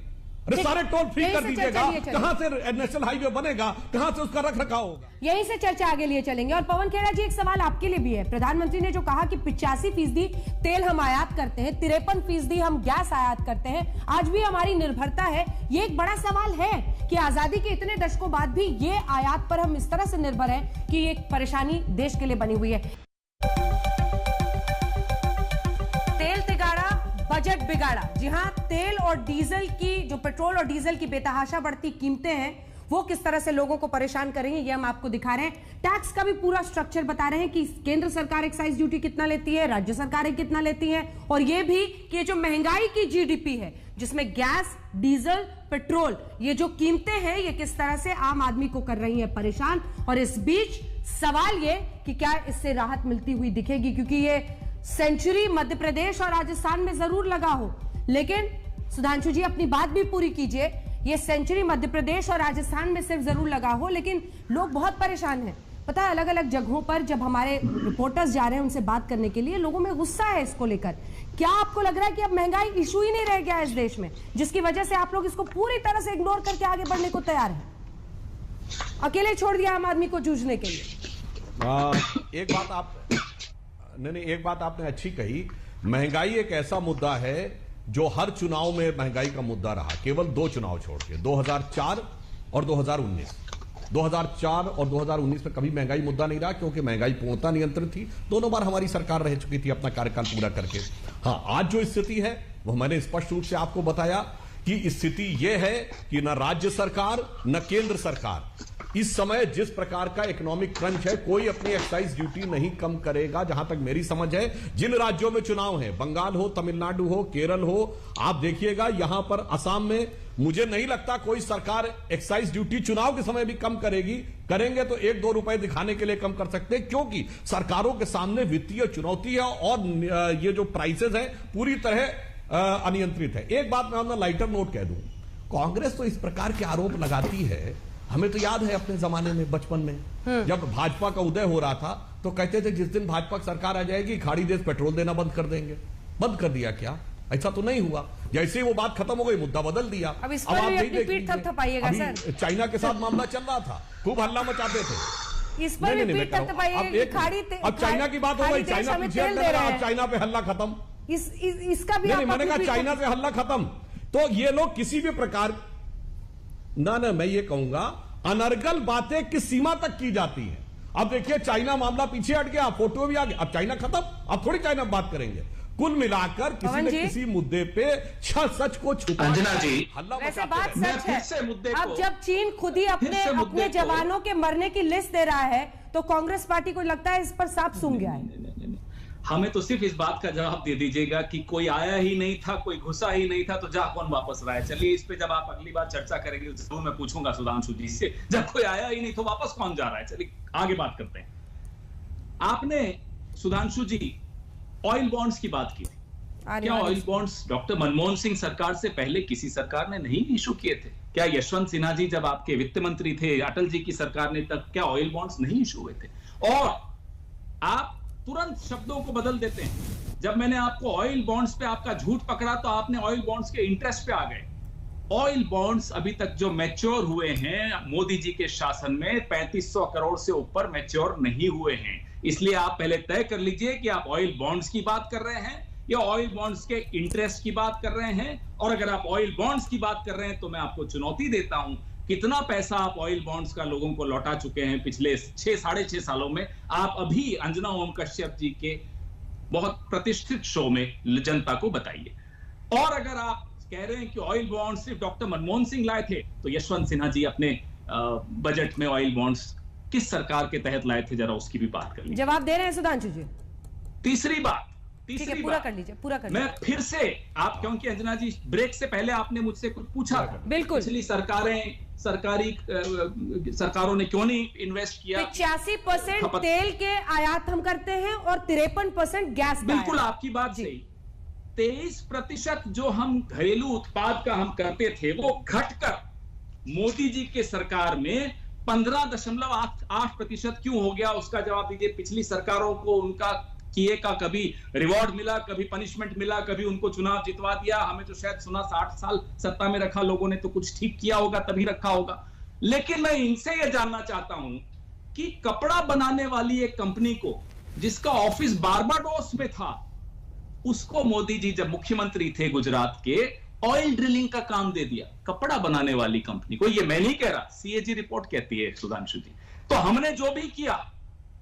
अरे सारे टोल फ्री कर दीजिएगा, कहां से नेशनल हाईवे बनेगा, कहां से उसका रख रखाव होगा? यहीं से चर्चा आगे लिए चलेंगे। और पवन खेड़ा जी, एक सवाल आपके लिए भी है। प्रधानमंत्री ने जो कहा कि 85% तेल हम आयात करते हैं, 53% हम गैस आयात करते हैं, आज भी हमारी निर्भरता है। ये एक बड़ा सवाल है कि आजादी के इतने दशकों बाद भी ये आयात पर हम इस तरह से निर्भर हैं कि एक परेशानी देश के लिए बनी हुई है। तेल तिगाड़ा, बजट बिगाड़ा। जी हां, तेल और डीजल की, जो पेट्रोल और डीजल की बेतहाशा बढ़ती कीमतें हैं, वो किस तरह से लोगों को परेशान करेंगे, ये हम आपको दिखा रहे हैं। टैक्स का भी पूरा स्ट्रक्चर बता रहे हैं कि केंद्र सरकार एक्साइज ड्यूटी कितना लेती है, राज्य सरकारें कितना लेती हैं, और ये भी कि जो महंगाई की जीडीपी है, जिसमें गैस, डीजल, पेट्रोल, ये जो कीमतें हैं, ये किस तरह से आम आदमी को कर रही है परेशान। और इस बीच सवाल ये कि क्या इससे राहत मिलती हुई दिखेगी, क्योंकि ये सेंचुरी मध्य प्रदेश और राजस्थान में जरूर लगा हो, लेकिन सुधांशु जी अपनी बात भी पूरी कीजिए। ये सेंचुरी मध्य प्रदेश और राजस्थान में सिर्फ जरूर लगा हो, लेकिन लोग बहुत परेशान हैं। पता है, अलग अलग जगहों पर जब हमारे रिपोर्टर्स जा रहे हैं उनसे बात करने के लिए, लोगों में गुस्सा है इसको लेकर। क्या आपको लग रहा है कि अब महंगाई इशू ही नहीं रह गया है इस देश में, जिसकी वजह से आप लोग इसको पूरी तरह से इग्नोर करके आगे बढ़ने को तैयार हैं? अकेले छोड़ दिया आम आदमी को जूझने के लिए। एक बात आपने अच्छी कही। महंगाई एक ऐसा मुद्दा है जो हर चुनाव में महंगाई का मुद्दा रहा, केवल 2 चुनाव छोड़ के, 2004 और 2019। 2004 और 2019 में कभी महंगाई मुद्दा नहीं रहा, क्योंकि महंगाई पूर्णतः नियंत्रित थी। दोनों बार हमारी सरकार रह चुकी थी अपना कार्यकाल पूरा करके। हाँ, आज जो स्थिति है वो मैंने स्पष्ट रूप से आपको बताया कि स्थिति यह है कि न राज्य सरकार न केंद्र सरकार इस समय जिस प्रकार का इकोनॉमिक क्रंच है, कोई अपनी एक्साइज ड्यूटी नहीं कम करेगा, जहां तक मेरी समझ है। जिन राज्यों में चुनाव है, बंगाल हो, तमिलनाडु हो, केरल हो, आप देखिएगा, यहां पर असम में मुझे नहीं लगता कोई सरकार एक्साइज ड्यूटी चुनाव के समय भी कम करेगी। करेंगे तो 1-2 रुपए दिखाने के लिए कम कर सकते हैं, क्योंकि सरकारों के सामने वित्तीय चुनौती है और ये जो प्राइसेस है पूरी तरह अनियंत्रित है। एक बात मैं अपना लाइटर नोट कह दूं, कांग्रेस तो इस प्रकार के आरोप लगाती है। हमें तो याद है अपने जमाने में, बचपन में, जब भाजपा का उदय हो रहा था तो कहते थे जिस दिन भाजपा की सरकार आ जाएगी खाड़ी देश पेट्रोल देना बंद कर देंगे। बंद कर दिया क्या? ऐसा तो नहीं हुआ। जैसे ही वो बात खत्म हो गई, मुद्दा बदल दिया। अब इस पर भी अपनी पीठ थपथपाइएगा सर। चाइना के साथ मामला चल रहा था, खूब हल्ला मचाते थे। इस पर भी पीठ थपथपाइएगा। खाड़ी, अब चाइना की बात हो गई, चाइना पीछे हट रहा है, चाइना पे हल्ला खत्म। इसका भी मैंने कहा चाइना से हल्ला खत्म। तो ये लोग किसी भी प्रकार, ना मैं ये कहूंगा अनर्गल बातें किस सीमा तक की जाती है। अब देखिए, चाइना मामला पीछे हट गया, फोटो भी आ गया, अब चाइना खत्म, अब थोड़ी चाइना बात करेंगे। कुल मिलाकर किसी न किसी मुद्दे पे सच को छुपा, अंजना जी, वैसे बात सच है। अब जब चीन खुद ही अपने जवानों के मरने की लिस्ट दे रहा है, तो कांग्रेस पार्टी को लगता है इस पर सांप सूंघ गया है। हमें तो सिर्फ इस बात का जवाब दे दीजिएगा कि कोई आया ही नहीं था, कोई घुसा ही नहीं था, तो जा कौन वापस रहा है? चलिए, इस पे जब आप अगली बार चर्चा करेंगे तो जरूर मैं पूछूंगा सुधांशु जी से, जब कोई आया ही नहीं तो वापस कौन जा रहा है? चलिए आगे बात करते हैं। आपने सुधांशु जी ऑयल बॉन्ड्स की बात की थी। क्या oil bonds doctor Manmohan Singh सरकार से पहले किसी सरकार ने नहीं इशू किए थे? क्या यशवंत सिन्हा जी जब आपके वित्त मंत्री थे, अटल जी की सरकार ने, तब क्या ऑयल बॉन्ड्स नहीं इशू हुए थे? और आप तुरंत शब्दों को बदल देते हैं। जब मैंने आपको ऑयल बॉन्ड्स पे आपका झूठ पकड़ा तो आपने ऑयल बॉन्ड्स के इंटरेस्ट पे आ गए। ऑयल बॉन्ड्स अभी तक जो मैच्योर हुए हैं मोदी जी के शासन में, 3500 करोड़ से ऊपर मैच्योर नहीं हुए हैं। इसलिए आप पहले तय कर लीजिए कि आप ऑयल बॉन्ड्स की बात कर रहे हैं या ऑयल बॉन्ड्स के इंटरेस्ट की बात कर रहे हैं। और अगर आप ऑयल बॉन्ड्स की बात कर रहे हैं तो मैं आपको चुनौती देता हूं, कितना पैसा आप ऑयल बॉन्ड्स का लोगों को लौटा चुके हैं पिछले 6-6.5 सालों में? आप अभी अंजना ओम कश्यप जी के बहुत प्रतिष्ठित शो में जनता को बताइए। और अगर आप कह रहे हैं कि ऑयल बॉन्ड्स सिर्फ डॉक्टर मनमोहन सिंह लाए थे, तो यशवंत सिन्हा जी अपने बजट में ऑयल बॉन्ड्स किस सरकार के तहत लाए थे, जरा उसकी भी बात कर लीजिए। जवाब दे रहे हैं सुधांशु जी। तीसरी बात, पूरा कर लीजिए, पूरा कर लीजिए। मैं फिर से आप, क्योंकि अंजना जी ब्रेक से पहले आपने मुझसे कुछ पूछा था, बिल्कुल, पिछली सरकारों ने क्यों नहीं इन्वेस्ट किया? 85% तेल के आयात हम करते हैं और 53% गैस। बिल्कुल आपकी बात सही। 23% जो हम घरेलू उत्पाद का हम करते थे वो घटकर मोदी जी के सरकार में 15.8% क्यों हो गया? उसका जवाब दीजिए। पिछली सरकारों को उनका किए का कभी रिवॉर्ड मिला, कभी पनिशमेंट मिला, कभी उनको चुनाव जितवा दिया। हमें तो शायद सुना 60 साल सत्ता में रखा लोगों ने, तो कुछ ठीक किया होगा तभी रखा होगा। लेकिन मैं इनसे यह जानना चाहता हूं कि कपड़ा बनाने वाली एक कंपनी को, जिसका ऑफिस बारबाडोस में था, उसको मोदी जी जब मुख्यमंत्री थे गुजरात के, ऑयल ड्रिलिंग का काम दे दिया कपड़ा बनाने वाली कंपनी को। ये मैं नहीं कह रहा, सीएजी रिपोर्ट कहती है सुधांशु जी। तो हमने जो भी किया,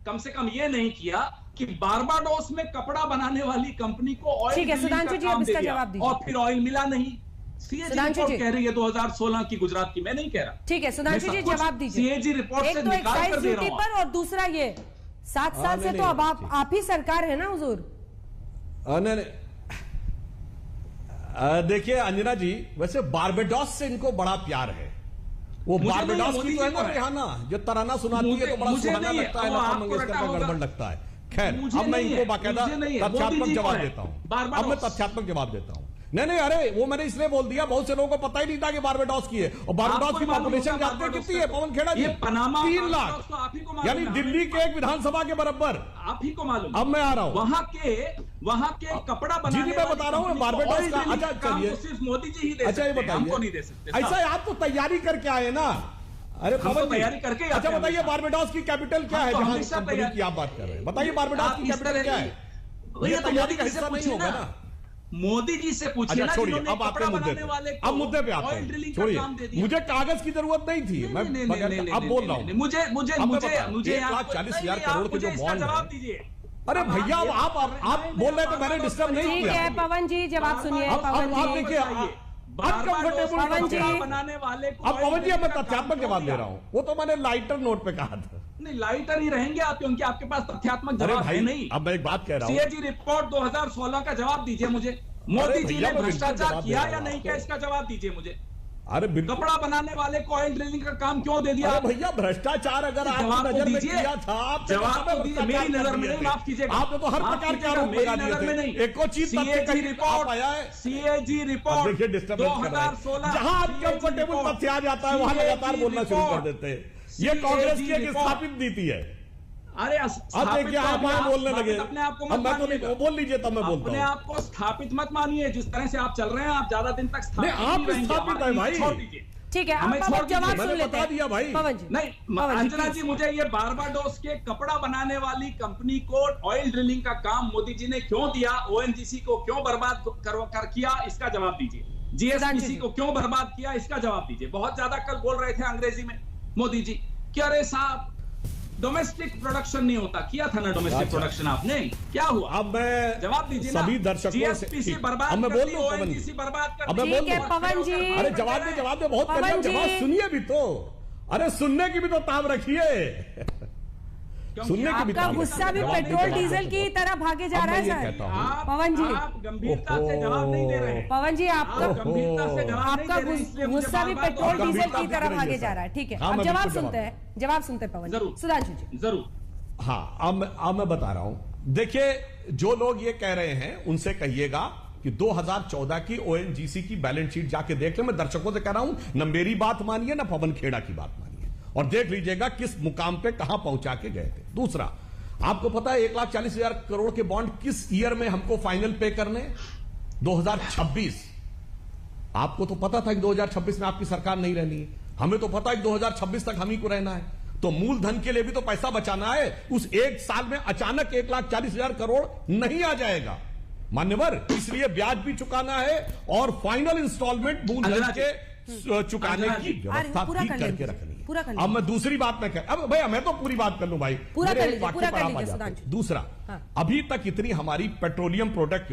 कम से कम ये नहीं किया कि बारबाडोस में कपड़ा बनाने वाली कंपनी को ऑयल ड्रिलिंग का काम दे दिया और फिर ऑयल मिला नहीं। सीएजी रिपोर्ट कह रही है 2016 की गुजरात की, मैं नहीं कह रहा। ठीक है सुधांशु जी, जवाब दीजिए। सीएजी रिपोर्ट से निकाल कर दे रहा हूं और दूसरा ये 7 साल से तो अब आप ही सरकार है ना हुजूर। देखिए अंजना जी, वैसे बारबाडोस से इनको बड़ा प्यार है। वो बारबाडोस की तो है ना रिहाना, जो तराना सुनाती है तो बड़ा सुहाना लगता है, लता मंगेशकर का गड़बड़ लगता है। खैर, अब मैं इनको बाकायदा तथ्यात्मक जवाब देता हूं। अब मैं तथ्यात्मक जवाब देता हूं। नहीं, अरे वो मैंने इसलिए बोल दिया, बहुत से लोगों को पता ही नहीं था कि बारबाडोस की है। और बारबाडोस की पॉपुलेशन जानते हैं कितनी है पवन खेड़ा जी? 3 लाख, यानी दिल्ली के एक विधानसभा के बराबर। आप ही को मालूम। अब मैं आ रहा हूं। वहां के कपड़ा बनाने जी मैं बता रहा हूं बारबाडोस का। अच्छा चलिए, सिर्फ मोदी जी ही दे सकते हैं, अच्छा ये बताइए, नहीं दे सकते। ऐसा आप तो तैयारी करके आए ना। अरे पवन तैयारी करके। अच्छा बताइए बारबाडोस की कैपिटल क्या है जहां कंपनी की आप बात कर रहे हैं? बताइए बारबाडोस की कैपिटल क्या है? ये तैयारी का हिस्सा नहीं होगा ना। मोदी जी से पूछिए ना। छोड़िए, अब आपके मुद्दे पे, अब मुद्दे पे आते हैं। छोड़िए, मुझे कागज की जरूरत नहीं थी, मैं अब बोल रहा हूँ। मुझे 1,40,000 करोड़ के जो बॉन्ड है। अरे भैया आप बोल रहे थे, मैंने डिस्टर्ब नहीं किया। ठीक है पवन जी, जवाब सुनिए। अब देखिए अनकंफर्टेबल बनाने वाले को। अब पवन जी मैं तथ्यात्मक जवाब दे रहा हूँ। वो तो मैंने लाइटर नोट पे कहा था। नहीं, लाइटर ही रहेंगे आप, क्योंकि आपके पास तथ्यात्मक जवाब है नहीं। अब मैं एक बात कह रहा हूँ, सीएजी रिपोर्ट 2016 का जवाब दीजिए मुझे। मोदी जी ने भ्रष्टाचार किया या नहीं किया, इसका जवाब दीजिए मुझे। अरे कपड़ा बनाने वाले को ऑयल ड्रिलिंग का काम क्यों दे दिया? भैया भ्रष्टाचार अगर आपकी नजर में किया था, आप जवाब तो दीजिए। मेरी नजर में नहीं, माफ कीजिएगा, आपने तो हर प्रकार के आरोप लगा दिए थे। एक चीज सीएजी रिपोर्ट देखिए डिस्टर्ब 2016 जहां आप कंफर्टेबल तथ्य आ जाता है वहां लगातार बोलना शुरू कर देते हैं। ये कांग्रेस की एक स्थापित नीति है। अरे अब देखिए आप बोलने लगे, अपने आप को मैं तो बोल लीजिए तब मैं बोलता हूं। अपने आप को स्थापित मत मानिए। जिस तरह से आप चल रहे हैं, आप ज्यादा दिन तक स्थापित आप स्थापित है भाई। ठीक है, हमें जवाब सुन लेते हैं दिया भाई। पवन जी नहीं, अंजना जी, मुझे ये बारबाडोस के कपड़ा बनाने वाली कंपनी को ऑयल ड्रिलिंग का काम मोदी जी ने क्यों दिया, ओएनजीसी को क्यों बर्बाद कर किया, इसका जवाब दीजिए। जीएसटीसी को क्यों बर्बाद किया, इसका जवाब दीजिए। बहुत ज्यादा कल बोल रहे थे अंग्रेजी में मोदी जी कि अरे साहब डोमेस्टिक प्रोडक्शन नहीं होता। किया था ना डोमेस्टिक प्रोडक्शन आपने, क्या हुआ? अब मैं जवाब दीजिए। सभी दर्शकों से जीएसपीसी बर्बाद मैं बोल दूं ओएनजीसी बर्बाद कर। ठीक है पवन जी, अरे जवाब दे बहुत बढ़िया जवाब। सुनिए भी तो, अरे सुनने की भी तो ताब रखिए। सुनने की भी आपका गुस्सा भी पेट्रोल डीजल की तरह भागे जा रहा है सर। पवन जी आप गंभीरता से जवाब नहीं दे रहे। पवन जी आपका गंभीरता से जवाब नहीं दे रहे, गुस्सा भी पेट्रोल डीजल की तरह भागे जा रहा है। ठीक है, अब जवाब सुनते हैं पवन जी। सुधांशु जी जरूर। हाँ, अब मैं बता रहा हूं। देखिए, जो लोग ये कह रहे हैं उनसे कहिएगा कि 2014 की ओएनजीसी की बैलेंस शीट जाके देख ले। मैं दर्शकों से कह रहा हूं, न मेरी बात मानिए न पवन खेड़ा की बात मानिए, और देख लीजिएगा किस मुकाम पे कहां पहुंचा के गए थे। दूसरा, आपको पता है 1,40,000 करोड़ के बॉन्ड किस ईयर में हमको फाइनल पे करने? 2026। आपको तो पता था कि 2026 में आपकी सरकार नहीं रहनी है। हमें तो पता है कि 2026 तक हम ही को रहना है। तो मूलधन के लिए भी तो पैसा बचाना है। उस एक साल में अचानक 1,40,000 करोड़ नहीं आ जाएगा मान्यवर, इसलिए ब्याज भी चुकाना है और फाइनल इंस्टॉलमेंट मूलधन के चुकाने की व्यवस्था भी करके रखनी है। अब मैं दूसरी बात में अब भैया मैं तो पूरी बात कर लूं भाई, दूसरा, अभी तक इतनी हमारी पेट्रोलियम प्रोडक्ट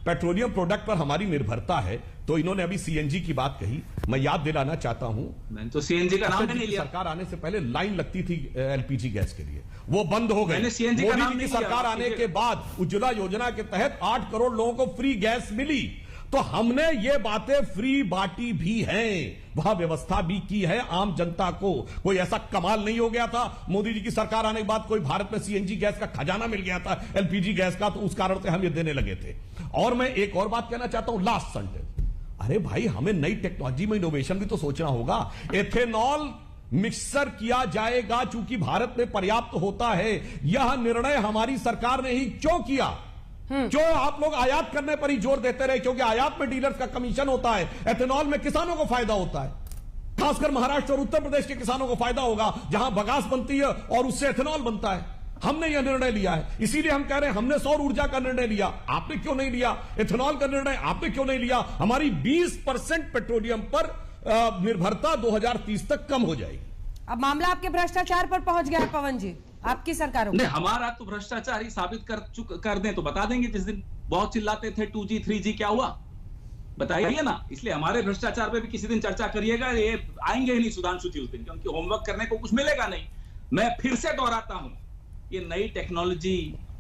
पेट्रोलियम प्रोडक्ट पर हमारी निर्भरता है। तो इन्होंने अभी सीएनजी की बात कही, मैं याद दिलाना चाहता हूं, मैंने तो सीएनजी का नाम नहीं लिया। सरकार आने से पहले लाइन लगती थी एलपीजी गैस के लिए, वो बंद हो गई। मोदी जी की सरकार आने के बाद उज्ज्वला योजना के तहत 8 करोड़ लोगों को फ्री गैस मिली। तो हमने ये बातें फ्री बांटी भी हैं, वह व्यवस्था भी की है आम जनता को। कोई ऐसा कमाल नहीं हो गया था मोदी जी की सरकार आने के बाद कोई भारत में सीएनजी गैस का खजाना मिल गया था एलपीजी गैस का, तो उस कारण से हम ये देने लगे थे। और मैं एक और बात कहना चाहता हूं, लास्ट सेंटेंस, अरे भाई हमें नई टेक्नोलॉजी में इनोवेशन भी तो सोचना होगा। एथेनॉल मिक्सर किया जाएगा चूंकि भारत में पर्याप्त होता है। यह निर्णय हमारी सरकार ने ही क्यों किया? क्यों आप लोग आयात करने पर ही जोर देते रहे? क्योंकि आयात में डीलर्स का कमीशन होता है, एथेनॉल में किसानों को फायदा होता है, खासकर महाराष्ट्र और उत्तर प्रदेश के किसानों को फायदा होगा जहां बगास बनती है और उससे एथेनॉल बनता है। हमने यह निर्णय लिया है, इसीलिए हम कह रहे हैं हमने सौर ऊर्जा का निर्णय लिया, आपने क्यों नहीं लिया? एथेनॉल का निर्णय आपने क्यों नहीं लिया? हमारी 20% पेट्रोलियम पर निर्भरता 2030 तक कम हो जाएगी। अब मामला आपके भ्रष्टाचार पर पहुंच गया है पवन जी, आपकी सरकारों नहीं, हमारा तो भ्रष्टाचार ही साबित कर दें तो बता देंगे। जिस दिन बहुत चिल्लाते थे 2G 3G क्या हुआ बताइए ना। इसलिए हमारे भ्रष्टाचार पे भी किसी दिन चर्चा करिएगा। ये आएंगे ही नहीं सुधांशु जी उस दिन, क्योंकि होमवर्क करने को कुछ मिलेगा नहीं। मैं फिर से दोहराता हूं, ये नई टेक्नोलॉजी,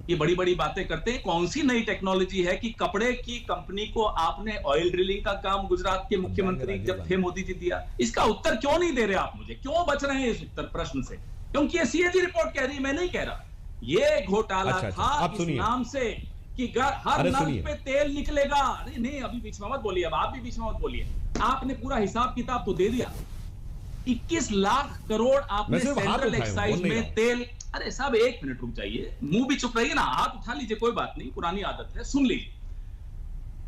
ये बड़ी बड़ी बातें करते हैं। कौन सी नई टेक्नोलॉजी है कि कपड़े की कंपनी को आपने ऑयल ड्रिलिंग का काम गुजरात के मुख्यमंत्री जब थे मोदी जी दिया? इसका उत्तर क्यों नहीं दे रहे आप मुझे? क्यों बच रहे हैं इस उत्तर प्रश्न से? क्योंकि ये CAG रिपोर्ट कह रही है, मैं नहीं कह रहा। ये घोटाला था इस नाम से कि हर नल पे तेल निकलेगा। अरे नहीं, अभी बीच में मत बोलिए, अब आप भी बीच में मत बोलिए। आपने पूरा हिसाब किताब तो दे दिया। 21 लाख करोड़ आपने सेंट्रल एक्साइज में तेल। अरे साहब 1 मिनट रुक जाइए, मुंह भी चुप रहिए ना, हाथ उठा लीजिए, कोई बात नहीं, पुरानी आदत है, सुन लीजिए।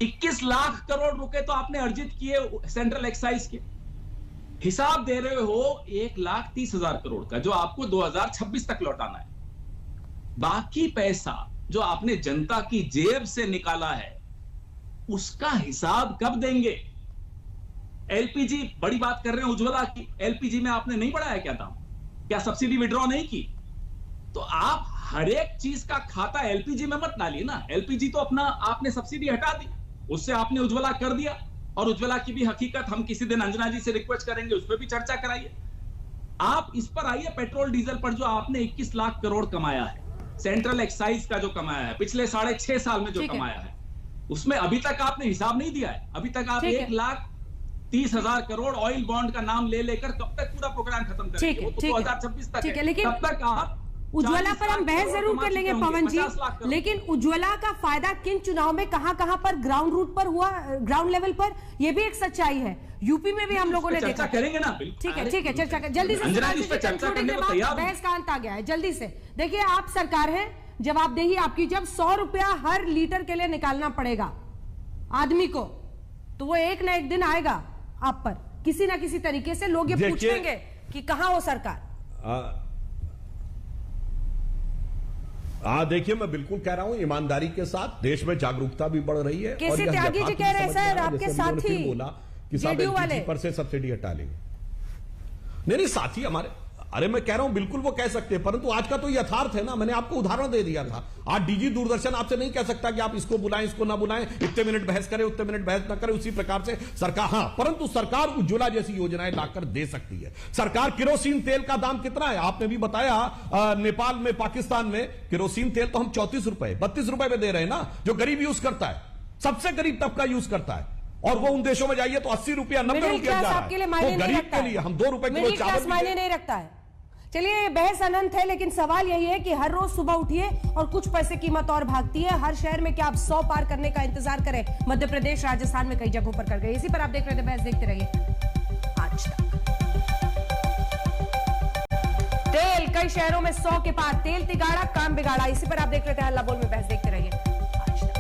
21 लाख करोड़ रुपए तो आपने अर्जित किए सेंट्रल एक्साइज के। हिसाब दे रहे हो 1,30,000 करोड़ का, जो आपको 2026 तक लौटाना है। बाकी पैसा जो आपने जनता की जेब से निकाला है उसका हिसाब कब देंगे? LPG बड़ी बात कर रहे हैं उज्ज्वला की, LPG में आपने नहीं बढ़ाया क्या दाम? क्या सब्सिडी विड्रॉ नहीं की? तो आप हर एक चीज का खाता LPG में मत डालिए ना। LPG तो अपना आपने सब्सिडी हटा दी, उससे आपने उज्ज्वला कर दिया। और उज्ज्वला की भी हकीकत हम किसी दिन अंजना जी से रिक्वेस्ट करेंगे, उस पर भी चर्चा कराइए। आप इस पर आइए, पेट्रोल डीजल पर जो आपने 21 लाख करोड़ कमाया है, सेंट्रल एक्साइज का जो कमाया है पिछले 6.5 साल में जो कमाया है, उसमें अभी तक आपने हिसाब नहीं दिया है। अभी तक आप 1,30,000 करोड़ ऑयल बॉन्ड का नाम ले लेकर कब तक पूरा प्रोग्राम खत्म करेंगे? वो तो 2026 तक है। लेकिन तब तक आप उज्ज्वला पर हम बहस जरूर कर लेंगे पवन जी, लेकिन उज्ज्वला का फायदा किन चुनाव में कहां पर ग्राउंड रूट पर हुआ, ग्राउंड लेवल पर, यह भी एक सच्चाई है। यूपी में भी हम लोगों ने देखा। करेंगे ना, ठीक है चर्चा कर जल्दी से, बहस का अंत आ गया है, जल्दी से। देखिए आप सरकार है, जवाबदेही आपकी। जब 100 रुपया हर लीटर के लिए निकालना पड़ेगा आदमी को, तो वो एक ना एक दिन आएगा आप पर, किसी ना किसी तरीके से लोग ये पूछेंगे कि कहां हो सरकार। देखिए मैं बिल्कुल कह रहा हूं ईमानदारी के साथ, देश में जागरूकता भी बढ़ रही है। कैसे त्यागी जी कह रहे हैं सर, आपके साथी बोला कि सब LPG पर से सब्सिडी हटा लेंगे। नहीं साथी हमारे, अरे मैं कह रहा हूं बिल्कुल वो कह सकते हैं, परंतु आज का तो यथार्थ है ना। मैंने आपको उदाहरण दे दिया था। आज DG दूरदर्शन आपसे नहीं कह सकता कि आप इसको बुलाएं इसको ना बुलाएं, इतने मिनट बहस करें उतने मिनट बहस ना करें। उसी प्रकार से सरकार, हाँ, परंतु सरकार उज्ज्वला जैसी योजनाएं लाकर दे सकती है। सरकार केरोसिन तेल का दाम कितना है आपने भी बताया। नेपाल में, पाकिस्तान में केरोसिन तेल तो हम 34 रुपए 32 रुपए में दे रहे हैं ना, जो गरीब यूज करता है, सबसे गरीब तबका यूज करता है। और वो उन देशों में जाइए तो 80 रुपया 90 रुपया जा रहा है। तो गरीब के लिए हम 2 रुपए किलो चावल मायने नहीं रखता है। चलिए बहस अनंत है, लेकिन सवाल यही है कि हर रोज सुबह उठिए और कुछ पैसे कीमत और भागती है। हर शहर में क्या आप 100 पार करने का इंतजार करें? मध्य प्रदेश, राजस्थान में कई जगहों पर कर गए। इसी पर आप देख रहे थे बहस, देखते रहिए आज तक। तेल कई शहरों में 100 के पार, तेल तिगाड़ा काम बिगाड़ा। इसी पर आप देख रहे थे हल्ला बोल में बहस, देखते रहिए आज तक।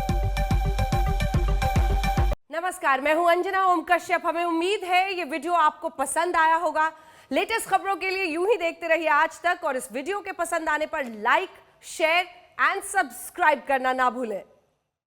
नमस्कार, मैं हूं अंजना ओम कश्यप। हमें उम्मीद है ये वीडियो आपको पसंद आया होगा। लेटेस्ट खबरों के लिए यूं ही देखते रहिए आज तक, और इस वीडियो के पसंद आने पर लाइक, शेयर एंड सब्सक्राइब करना ना भूलें।